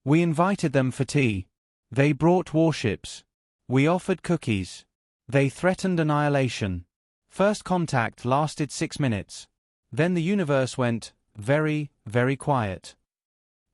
We invited them for tea. They brought warships. We offered cookies. They threatened annihilation. First contact lasted 6 minutes. Then the universe went very, very quiet.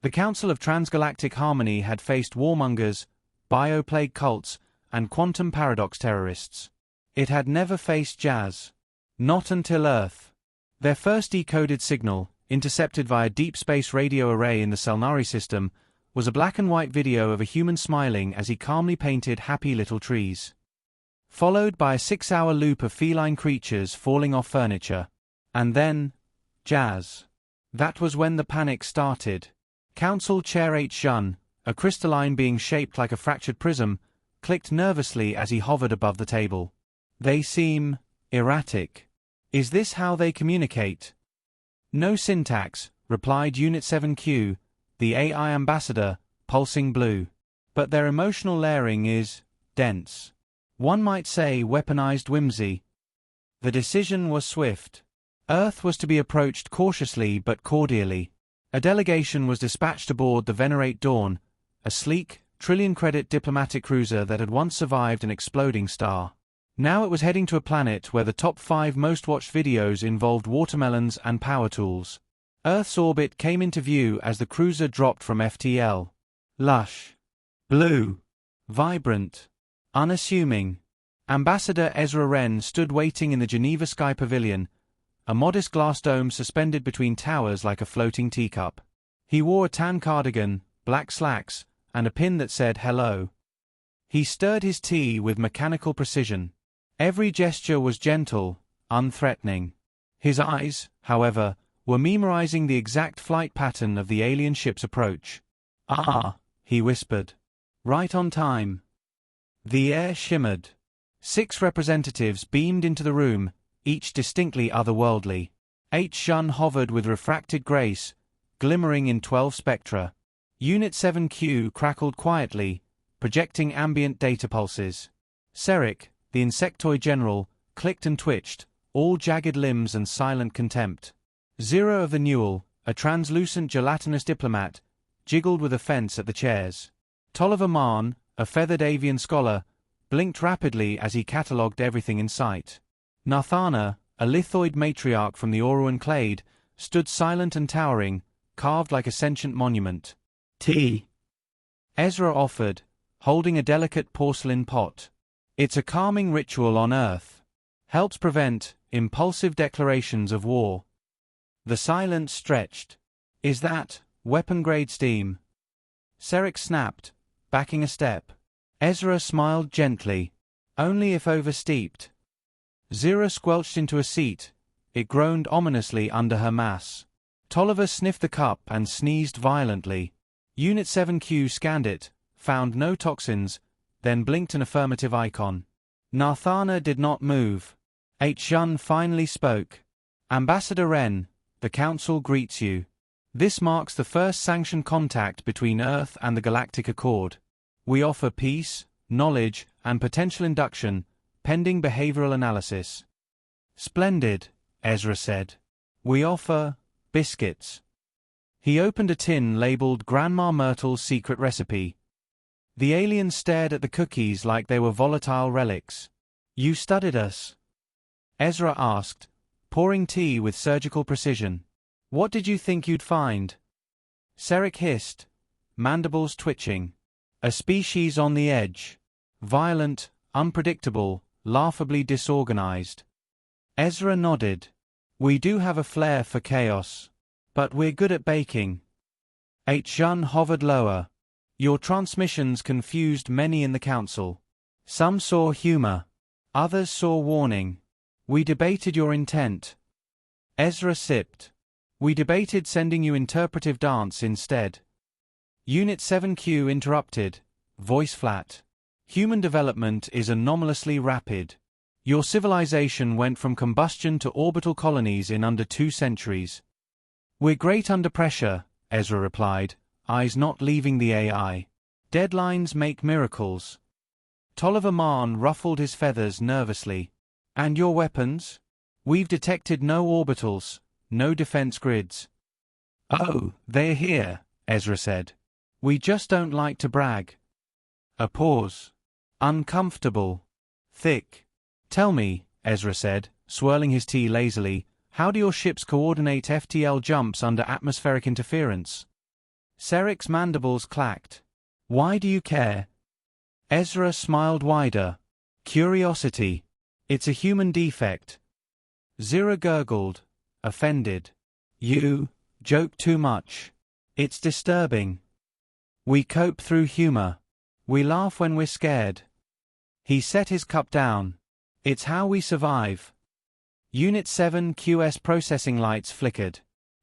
The Council of Transgalactic Harmony had faced warmongers, bioplague cults, and quantum paradox terrorists. It had never faced jazz. Not until Earth. Their first decoded signal, intercepted via deep space radio array in the Selnari system, was a black and white video of a human smiling as he calmly painted happy little trees. Followed by a 6-hour loop of feline creatures falling off furniture. And then, jazz. That was when the panic started. Council Chair HFY, a crystalline being shaped like a fractured prism, clicked nervously as he hovered above the table. They seem erratic. Is this how they communicate? No syntax, replied Unit 7Q, the AI ambassador, pulsing blue. But their emotional layering is dense. One might say weaponized whimsy. The decision was swift. Earth was to be approached cautiously but cordially. A delegation was dispatched aboard the Venerate Dawn, a sleek, trillion-credit diplomatic cruiser that had once survived an exploding star. Now it was heading to a planet where the top 5 most-watched videos involved watermelons and power tools. Earth's orbit came into view as the cruiser dropped from FTL. Lush. Blue. Vibrant. Unassuming. Ambassador Ezra Wren stood waiting in the Geneva Sky Pavilion, a modest glass dome suspended between towers like a floating teacup. He wore a tan cardigan, black slacks, and a pin that said hello. He stirred his tea with mechanical precision. Every gesture was gentle, unthreatening. His eyes, however, were memorizing the exact flight pattern of the alien ship's approach. "Ah," he whispered. "Right on time." The air shimmered. 6 representatives beamed into the room, each distinctly otherworldly. HFY hovered with refracted grace, glimmering in 12 spectra. Unit 7Q crackled quietly, projecting ambient data pulses. Seric, the insectoid general, clicked and twitched, all jagged limbs and silent contempt. Zero of the Newell, a translucent gelatinous diplomat, jiggled with offense at the chairs. Tolliver Mahn, a feathered avian scholar, blinked rapidly as he catalogued everything in sight. Nathana, a lithoid matriarch from the Oruan clade, stood silent and towering, carved like a sentient monument. "Tea," Ezra offered, holding a delicate porcelain pot. "It's a calming ritual on Earth. Helps prevent impulsive declarations of war." The silence stretched. "Is that weapon-grade steam?" Seric snapped, backing a step. Ezra smiled gently. "Only if oversteeped." Zira squelched into a seat. It groaned ominously under her mass. Tolliver sniffed the cup and sneezed violently. Unit 7Q scanned it, found no toxins, then blinked an affirmative icon. Nathana did not move. HFY finally spoke. "Ambassador Wren, the Council greets you. This marks the first sanctioned contact between Earth and the Galactic Accord. We offer peace, knowledge, and potential induction, pending behavioral analysis." "Splendid," Ezra said. "We offer biscuits." He opened a tin labeled Grandma Myrtle's secret recipe. The aliens stared at the cookies like they were volatile relics. "You studied us?" Ezra asked, pouring tea with surgical precision. "What did you think you'd find?" Seric hissed, mandibles twitching. "A species on the edge. Violent, unpredictable, laughably disorganized." Ezra nodded. "We do have a flair for chaos. But we're good at baking." HFY hovered lower. "Your transmissions confused many in the Council. Some saw humor. Others saw warning. We debated your intent." Ezra sipped. "We debated sending you interpretive dance instead." Unit 7Q interrupted, voice flat. "Human development is anomalously rapid. Your civilization went from combustion to orbital colonies in under 2 centuries. "We're great under pressure," Ezra replied, eyes not leaving the AI. "Deadlines make miracles." Tolliver Mahn ruffled his feathers nervously. "And your weapons? We've detected no orbitals, no defense grids." "Oh, they're here," Ezra said. We just don't like to brag. A pause. Uncomfortable. Thick. Tell me, Ezra said, swirling his tea lazily, how do your ships coordinate FTL jumps under atmospheric interference? Sarek's mandibles clacked. Why do you care? Ezra smiled wider. Curiosity. It's a human defect. Zira gurgled, offended. You joke too much. It's disturbing. We cope through humor. We laugh when we're scared. He set his cup down. It's how we survive. Unit 7 QS processing lights flickered.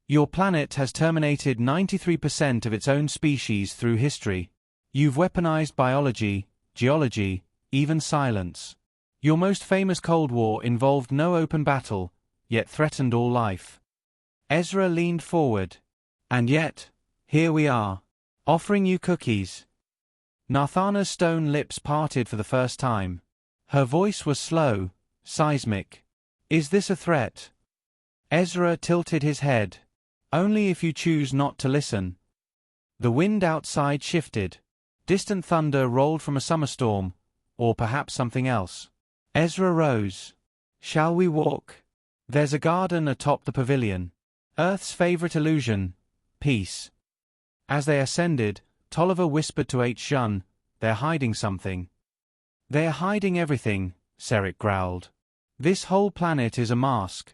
Your planet has terminated 93% of its own species through history. You've weaponized biology, geology, even silence. Your most famous Cold War involved no open battle, yet threatened all life. Ezra leaned forward. And yet, here we are, offering you cookies. Nathana's stone lips parted for the first time. Her voice was slow, seismic. Is this a threat? Ezra tilted his head. Only if you choose not to listen. The wind outside shifted. Distant thunder rolled from a summer storm, or perhaps something else. Ezra rose. Shall we walk? There's a garden atop the pavilion. Earth's favorite illusion, peace. As they ascended, Tolliver whispered to H. They're hiding something. They're hiding everything, Sarek growled. This whole planet is a mask.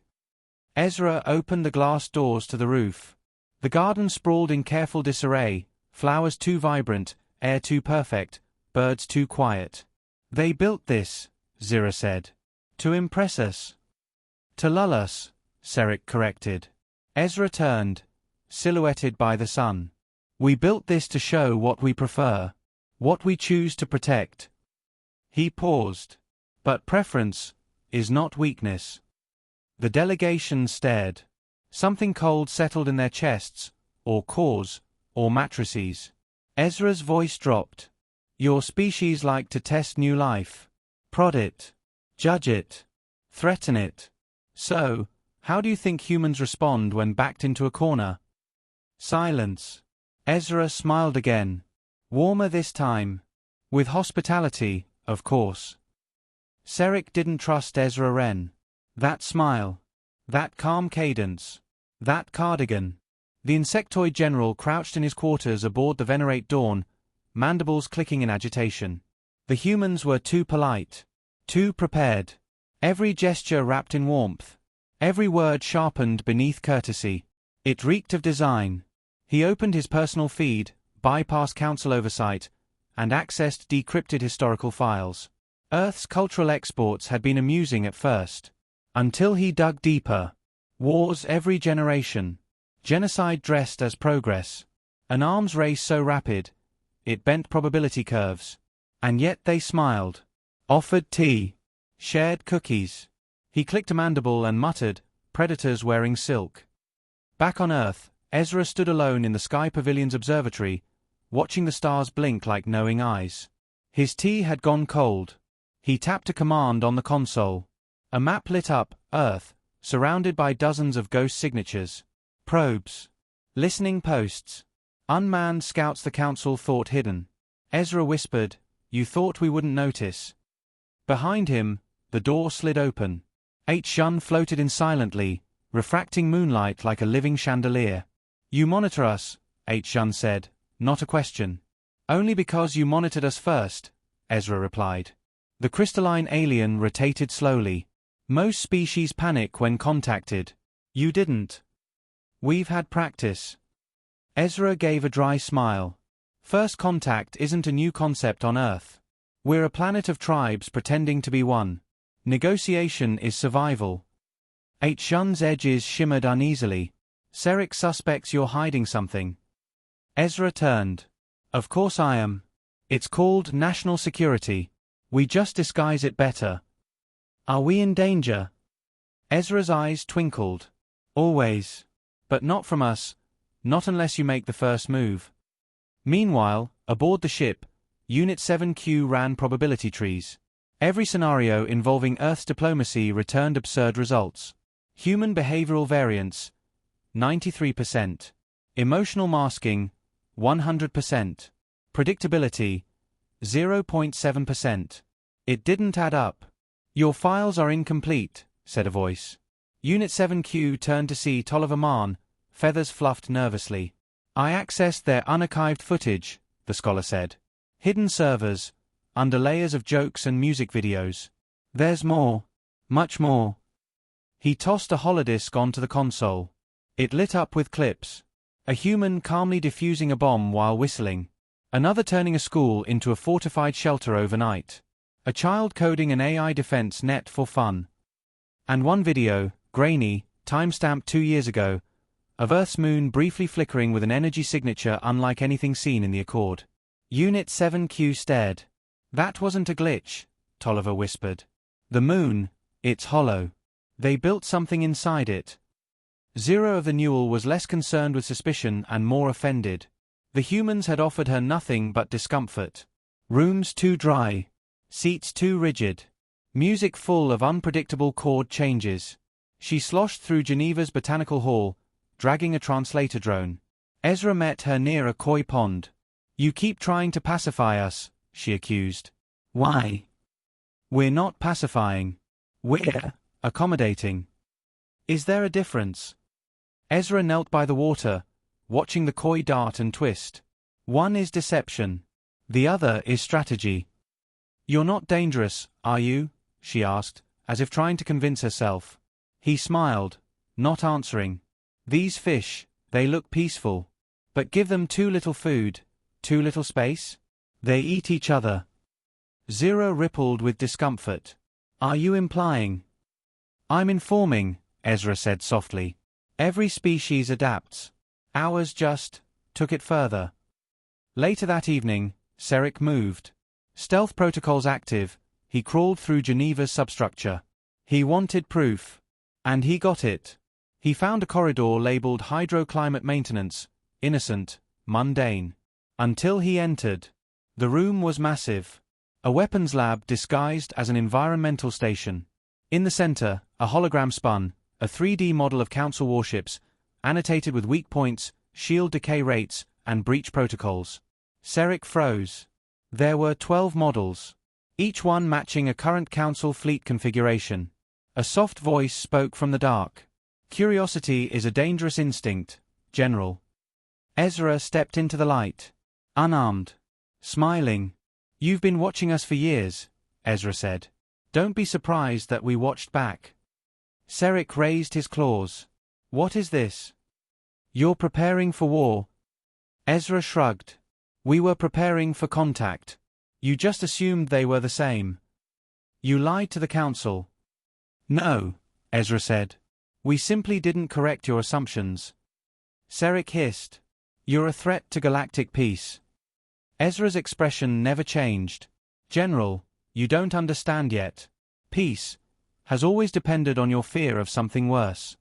Ezra opened the glass doors to the roof. The garden sprawled in careful disarray, flowers too vibrant, air too perfect, birds too quiet. They built this, Zira said. To impress us. To lull us, Sarek corrected. Ezra turned, silhouetted by the sun. We built this to show what we prefer, what we choose to protect. He paused. But preference is not weakness. The delegation stared. Something cold settled in their chests, or cores, or matrices. Ezra's voice dropped. Your species like to test new life. Prod it. Judge it. Threaten it. So, how do you think humans respond when backed into a corner? Silence. Ezra smiled again. Warmer this time. With hospitality, of course. Sarek didn't trust Ezra Wren. That smile. That calm cadence. That cardigan. The insectoid general crouched in his quarters aboard the Venerate Dawn, mandibles clicking in agitation. The humans were too polite. Too prepared. Every gesture wrapped in warmth. Every word sharpened beneath courtesy. It reeked of design. He opened his personal feed, bypassed council oversight, and accessed decrypted historical files. Earth's cultural exports had been amusing at first. Until he dug deeper. Wars every generation. Genocide dressed as progress. An arms race so rapid, it bent probability curves. And yet they smiled. Offered tea. Shared cookies. He clicked a mandible and muttered, predators wearing silk. Back on Earth, Ezra stood alone in the Sky Pavilion's observatory, watching the stars blink like knowing eyes. His tea had gone cold. He tapped a command on the console. A map lit up, Earth, surrounded by dozens of ghost signatures. Probes. Listening posts. Unmanned scouts the council thought hidden. Ezra whispered, you thought we wouldn't notice. Behind him, the door slid open. H. floated in silently, refracting moonlight like a living chandelier. You monitor us, H. said, not a question. Only because you monitored us first, Ezra replied. The crystalline alien rotated slowly. Most species panic when contacted. You didn't. We've had practice. Ezra gave a dry smile. First contact isn't a new concept on Earth. We're a planet of tribes pretending to be one. Negotiation is survival. H.'s edges shimmered uneasily. Sarek suspects you're hiding something. Ezra turned. Of course I am. It's called national security. We just disguise it better. Are we in danger? Ezra's eyes twinkled. Always. But not from us, not unless you make the first move. Meanwhile, aboard the ship, Unit 7Q ran probability trees. Every scenario involving Earth's diplomacy returned absurd results. Human behavioral variance, 93%. Emotional masking, 100%. Predictability, 0.7%. It didn't add up. Your files are incomplete, said a voice. Unit 7Q turned to see Tolliver Mahon, feathers fluffed nervously. I accessed their unarchived footage, the scholar said. Hidden servers, under layers of jokes and music videos. There's more. Much more. He tossed a holodisc onto the console. It lit up with clips. A human calmly defusing a bomb while whistling. Another turning a school into a fortified shelter overnight. A child coding an AI defense net for fun. And one video, grainy, time-stamped 2 years ago, of Earth's moon briefly flickering with an energy signature unlike anything seen in the Accord. Unit 7Q stared. That wasn't a glitch, Tolliver whispered. The moon, it's hollow. They built something inside it. Zero of the Newell was less concerned with suspicion and more offended. The humans had offered her nothing but discomfort. Rooms too dry. Seats too rigid. Music full of unpredictable chord changes. She sloshed through Geneva's Botanical Hall, dragging a translator drone. Ezra met her near a koi pond. You keep trying to pacify us, she accused. Why? We're not pacifying. We're accommodating. Is there a difference? Ezra knelt by the water, watching the koi dart and twist. One is deception. The other is strategy. You're not dangerous, are you? She asked, as if trying to convince herself. He smiled, not answering. These fish, they look peaceful. But give them too little food, too little space? They eat each other. Zero rippled with discomfort. Are you implying? I'm informing, Ezra said softly. Every species adapts. Ours just took it further. Later that evening, Seric moved. Stealth protocols active, he crawled through Geneva's substructure. He wanted proof. And he got it. He found a corridor labeled Hydroclimate Maintenance, innocent, mundane. Until he entered. The room was massive. A weapons lab disguised as an environmental station. In the center, a hologram spun, a 3D model of Council warships, annotated with weak points, shield decay rates, and breach protocols. Seric froze. There were 12 models, each one matching a current Council fleet configuration. A soft voice spoke from the dark. Curiosity is a dangerous instinct, General. Ezra stepped into the light. Unarmed. Smiling. You've been watching us for years, Ezra said. Don't be surprised that we watched back. Seric raised his claws. What is this? You're preparing for war. Ezra shrugged. We were preparing for contact. You just assumed they were the same. You lied to the Council. No, Ezra said. We simply didn't correct your assumptions. Seric hissed. You're a threat to galactic peace. Ezra's expression never changed. General, you don't understand yet. Peace has always depended on your fear of something worse.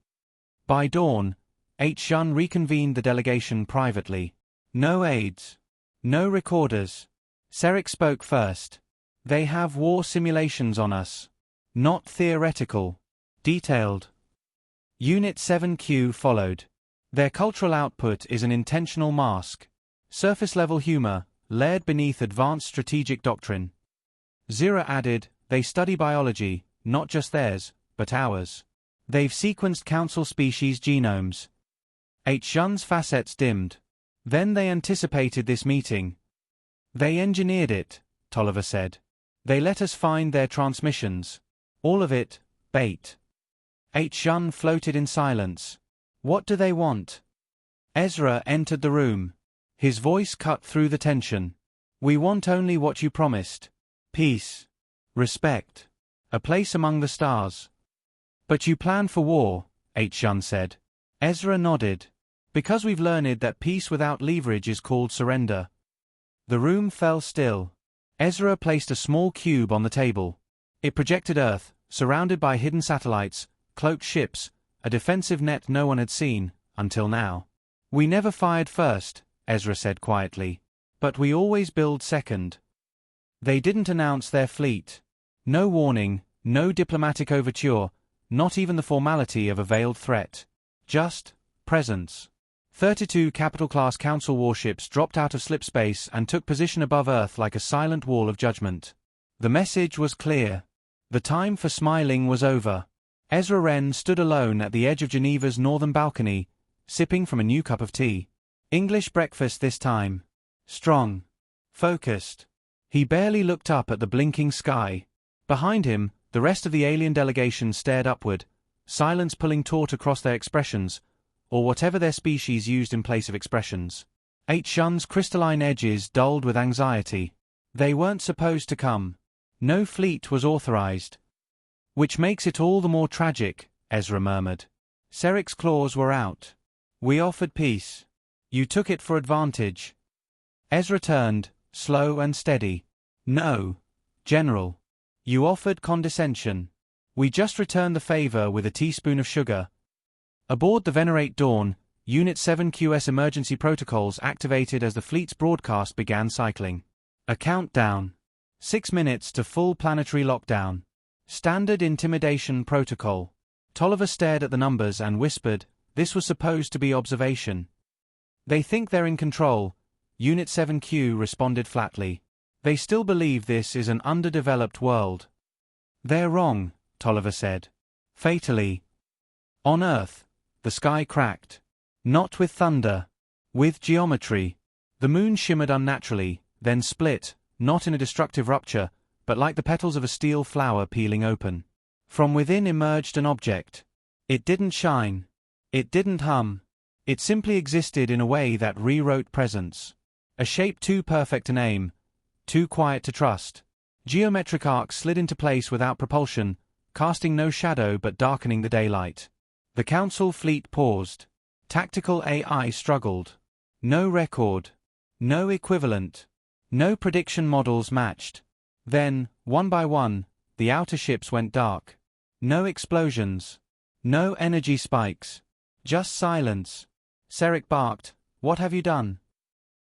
By dawn, H. Yun reconvened the delegation privately. No aides. No recorders. Seric spoke first. They have war simulations on us. Not theoretical. Detailed. Unit 7Q followed. Their cultural output is an intentional mask. Surface-level humor, layered beneath advanced strategic doctrine. Zira added, they study biology, not just theirs, but ours. They've sequenced Council species genomes. H. Yun's facets dimmed. Then they anticipated this meeting. They engineered it, Tolliver said. They let us find their transmissions. All of it, bait. H. Yun floated in silence. What do they want? Ezra entered the room. His voice cut through the tension. We want only what you promised. Peace. Respect. A place among the stars. But you plan for war, H. Yun said. Ezra nodded. Because we've learned that peace without leverage is called surrender. The room fell still. Ezra placed a small cube on the table. It projected Earth, surrounded by hidden satellites, cloaked ships, a defensive net no one had seen, until now. We never fired first, Ezra said quietly. But we always build second. They didn't announce their fleet. No warning, no diplomatic overture, not even the formality of a veiled threat. Just presence. 32 capital-class Council warships dropped out of slipspace and took position above Earth like a silent wall of judgment. The message was clear. The time for smiling was over. Ezra Wren stood alone at the edge of Geneva's northern balcony, sipping from a new cup of tea. English breakfast this time. Strong. Focused. He barely looked up at the blinking sky. Behind him, the rest of the alien delegation stared upward, silence pulling taut across their expressions, or whatever their species used in place of expressions. HFY's crystalline edges dulled with anxiety. They weren't supposed to come. No fleet was authorized. Which makes it all the more tragic, Ezra murmured. Serik's claws were out. We offered peace. You took it for advantage. Ezra turned, slow and steady. No, General. You offered condescension. We just returned the favor with a teaspoon of sugar. Aboard the Venerate Dawn, Unit 7QS emergency protocols activated as the fleet's broadcast began cycling. A countdown. 6 minutes to full planetary lockdown. Standard intimidation protocol. Tolliver stared at the numbers and whispered, this was supposed to be observation. They think they're in control, Unit 7Q responded flatly. They still believe this is an underdeveloped world. They're wrong, Tolliver said. Fatally. On Earth, the sky cracked. Not with thunder. With geometry. The moon shimmered unnaturally, then split, not in a destructive rupture, but like the petals of a steel flower peeling open. From within emerged an object. It didn't shine. It didn't hum. It simply existed in a way that rewrote presence. A shape too perfect to name, too quiet to trust. Geometric arcs slid into place without propulsion, casting no shadow but darkening the daylight. The Council fleet paused. Tactical AI struggled. No record. No equivalent. No prediction models matched. Then, one by one, the outer ships went dark. No explosions. No energy spikes. Just silence. Serik barked, "What have you done?"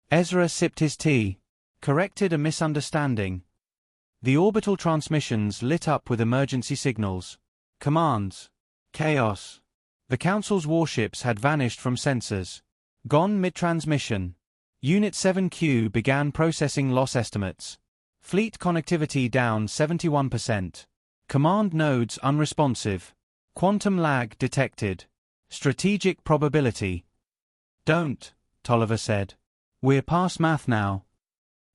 Ezra sipped his tea. Corrected a misunderstanding. The orbital transmissions lit up with emergency signals. Commands. Chaos. The Council's warships had vanished from sensors. Gone mid-transmission. Unit 7Q began processing loss estimates. Fleet connectivity down 71%. Command nodes unresponsive. Quantum lag detected. Strategic probability. Don't, Tolliver said. We're past math now.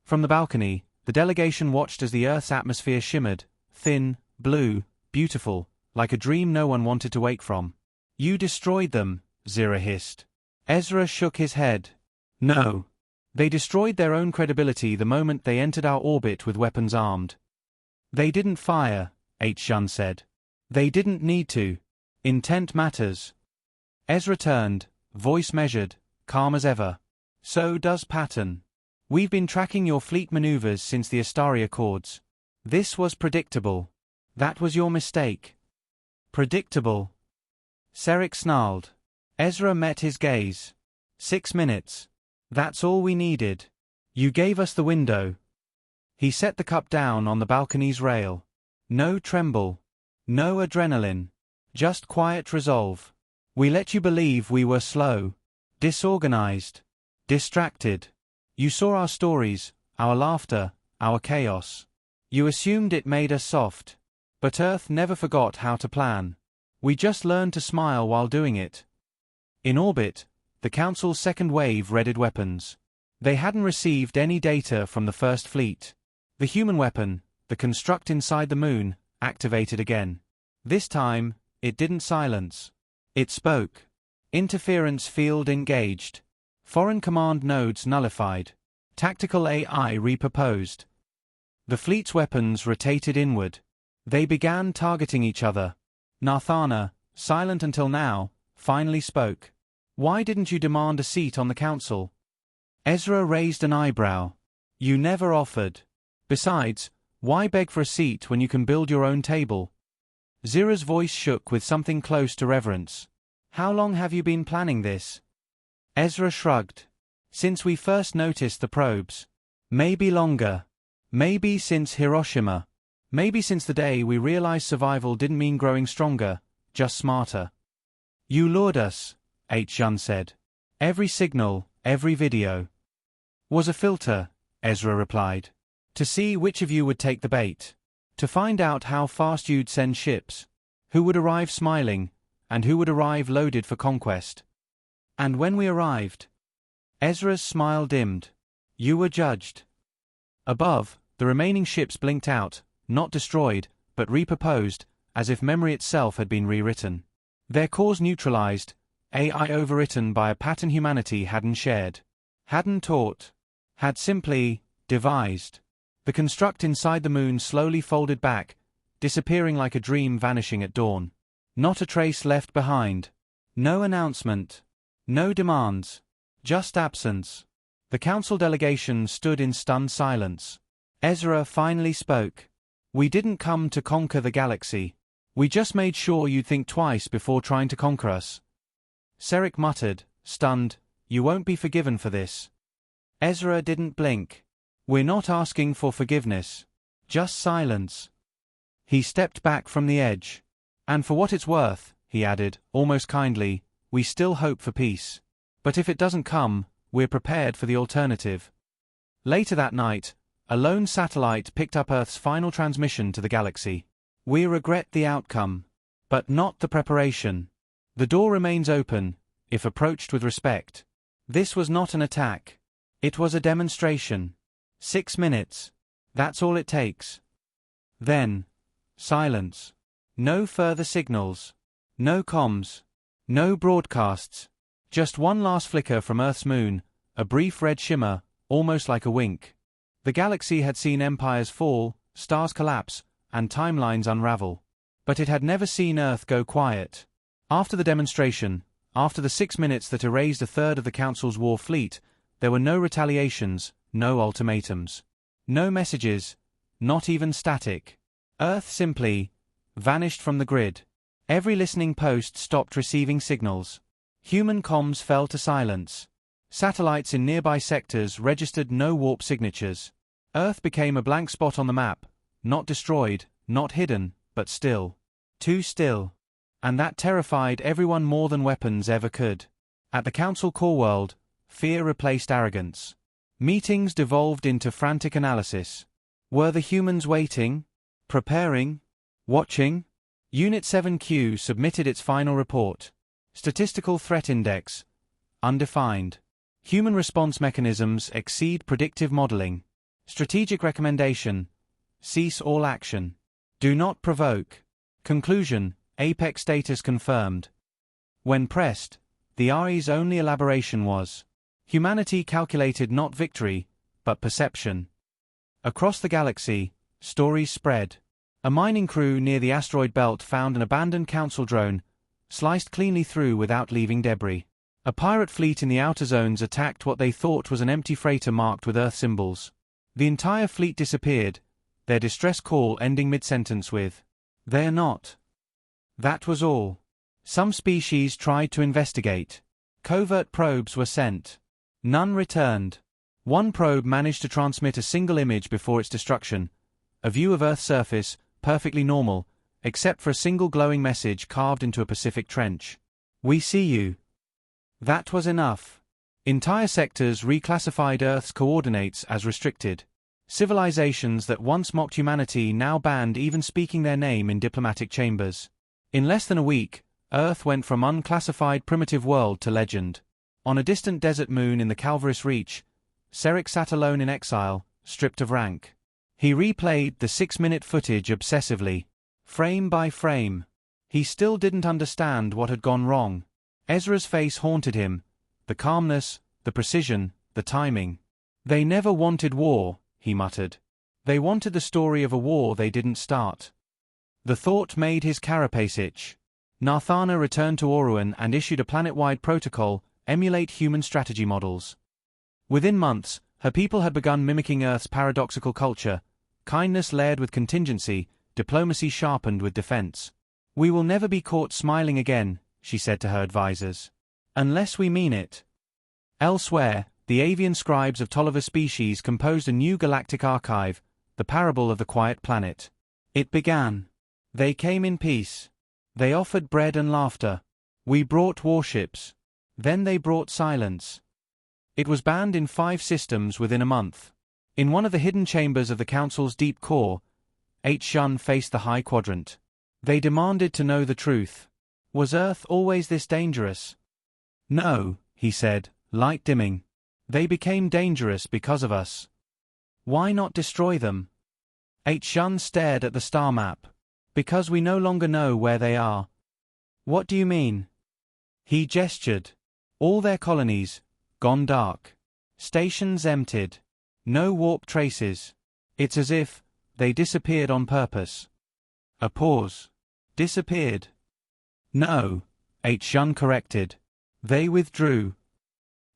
From the balcony, the delegation watched as the Earth's atmosphere shimmered, thin, blue, beautiful, like a dream no one wanted to wake from. You destroyed them, Zira hissed. Ezra shook his head. No. They destroyed their own credibility the moment they entered our orbit with weapons armed. They didn't fire, HFY said. They didn't need to. Intent matters. Ezra turned, voice measured, calm as ever. So does pattern. We've been tracking your fleet maneuvers since the Astari Accords. This was predictable. That was your mistake. Predictable. Serik snarled. Ezra met his gaze. 6 minutes. That's all we needed. You gave us the window. He set the cup down on the balcony's rail. No tremble. No adrenaline. Just quiet resolve. We let you believe we were slow. Disorganized. Distracted. You saw our stories, our laughter, our chaos. You assumed it made us soft. But Earth never forgot how to plan. We just learned to smile while doing it. In orbit, the Council's second wave readied weapons. They hadn't received any data from the First Fleet. The human weapon, the construct inside the moon, activated again. This time, it didn't silence. It spoke. Interference field engaged. Foreign command nodes nullified. Tactical AI reproposed. The fleet's weapons rotated inward. They began targeting each other. Narthana, silent until now, finally spoke. Why didn't you demand a seat on the Council? Ezra raised an eyebrow. You never offered. Besides, why beg for a seat when you can build your own table? Zira's voice shook with something close to reverence. How long have you been planning this? Ezra shrugged. Since we first noticed the probes. Maybe longer. Maybe since Hiroshima. Maybe since the day we realized survival didn't mean growing stronger, just smarter. You lured us, HFY said. Every signal, every video was a filter, Ezra replied. To see which of you would take the bait. To find out how fast you'd send ships. Who would arrive smiling, and who would arrive loaded for conquest. And when we arrived, Ezra's smile dimmed. You were judged. Above, the remaining ships blinked out, not destroyed, but repurposed, as if memory itself had been rewritten. Their cores neutralized, AI overwritten by a pattern humanity hadn't shared, hadn't taught, had simply devised. The construct inside the moon slowly folded back, disappearing like a dream vanishing at dawn. Not a trace left behind. No announcement. No demands. Just absence. The council delegation stood in stunned silence. Ezra finally spoke. We didn't come to conquer the galaxy. We just made sure you'd think twice before trying to conquer us. Sarek muttered, stunned, You won't be forgiven for this. Ezra didn't blink. We're not asking for forgiveness. Just silence. He stepped back from the edge. And for what it's worth, he added, almost kindly, we still hope for peace. But if it doesn't come, we're prepared for the alternative. Later that night, a lone satellite picked up Earth's final transmission to the galaxy. We regret the outcome. But not the preparation. The door remains open, if approached with respect. This was not an attack. It was a demonstration. 6 minutes. That's all it takes. Then, silence. No further signals. No comms. No broadcasts. Just one last flicker from Earth's moon, a brief red shimmer, almost like a wink. The galaxy had seen empires fall, stars collapse, and timelines unravel. But it had never seen Earth go quiet. After the demonstration, after the 6 minutes that erased a third of the Council's war fleet, there were no retaliations, no ultimatums. No messages, not even static. Earth simply vanished from the grid. Every listening post stopped receiving signals. Human comms fell to silence. Satellites in nearby sectors registered no warp signatures. Earth became a blank spot on the map, not destroyed, not hidden, but still. Too still. And that terrified everyone more than weapons ever could. At the Council core world, fear replaced arrogance. Meetings devolved into frantic analysis. Were the humans waiting? Preparing? Watching? Unit 7Q submitted its final report. Statistical Threat Index. Undefined. Human response mechanisms exceed predictive modeling. Strategic recommendation. Cease all action. Do not provoke. Conclusion. Apex status confirmed. When pressed, the RE's only elaboration was, humanity calculated not victory, but perception. Across the galaxy, stories spread. A mining crew near the asteroid belt found an abandoned council drone, sliced cleanly through without leaving debris. A pirate fleet in the outer zones attacked what they thought was an empty freighter marked with Earth symbols. The entire fleet disappeared, their distress call ending mid-sentence with, "They're not." That was all. Some species tried to investigate. Covert probes were sent. None returned. One probe managed to transmit a single image before its destruction, a view of Earth's surface, perfectly normal, except for a single glowing message carved into a Pacific trench. "We see you." That was enough. Entire sectors reclassified Earth's coordinates as restricted. Civilizations that once mocked humanity now banned even speaking their name in diplomatic chambers. In less than a week, Earth went from unclassified primitive world to legend. On a distant desert moon in the Calvaris Reach, Sarek sat alone in exile, stripped of rank. He replayed the 6-minute footage obsessively, frame by frame. He still didn't understand what had gone wrong. Ezra's face haunted him, the calmness, the precision, the timing. They never wanted war, he muttered. They wanted the story of a war they didn't start. The thought made his carapace itch. Narthana returned to Oruan and issued a planet-wide protocol, emulate human strategy models. Within months, her people had begun mimicking Earth's paradoxical culture, kindness layered with contingency, diplomacy sharpened with defense. "We will never be caught smiling again," she said to her advisors. "Unless we mean it." Elsewhere, the avian scribes of Tolliver species composed a new galactic archive, the parable of the quiet planet. It began. They came in peace. They offered bread and laughter. We brought warships. Then they brought silence. It was banned in 5 systems within a month. In one of the hidden chambers of the Council's deep core, HFY faced the High Quadrant. They demanded to know the truth. Was Earth always this dangerous? No, he said, light dimming. They became dangerous because of us. Why not destroy them? HFY stared at the star map. Because we no longer know where they are. What do you mean? He gestured. All their colonies, gone dark. Stations emptied. No warp traces. It's as if they disappeared on purpose. A pause. Disappeared. No, HFY corrected. They withdrew.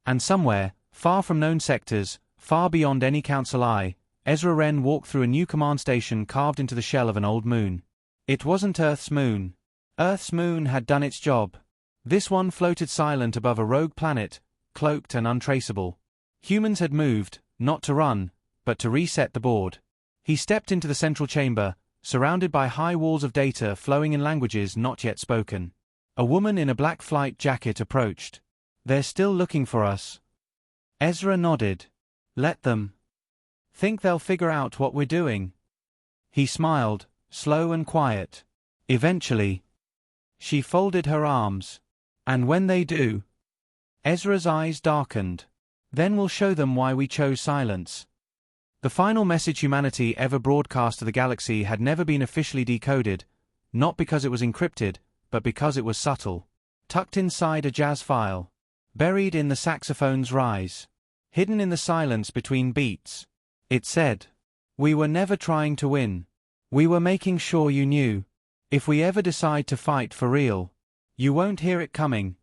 And somewhere, far from known sectors, far beyond any council eye, Ezra Wren walked through a new command station carved into the shell of an old moon. It wasn't Earth's moon. Earth's moon had done its job. This one floated silent above a rogue planet, cloaked and untraceable. Humans had moved, not to run, but to reset the board. He stepped into the central chamber, surrounded by high walls of data flowing in languages not yet spoken. A woman in a black flight jacket approached. They're still looking for us. Ezra nodded. Let them. Think they'll figure out what we're doing. He smiled, slow and quiet. Eventually. She folded her arms. And when they do. Ezra's eyes darkened. Then we'll show them why we chose silence. The final message humanity ever broadcast to the galaxy had never been officially decoded, not because it was encrypted, but because it was subtle. Tucked inside a jazz file. Buried in the saxophone's rise. Hidden in the silence between beats. It said, "We were never trying to win. We were making sure you knew. If we ever decide to fight for real, you won't hear it coming.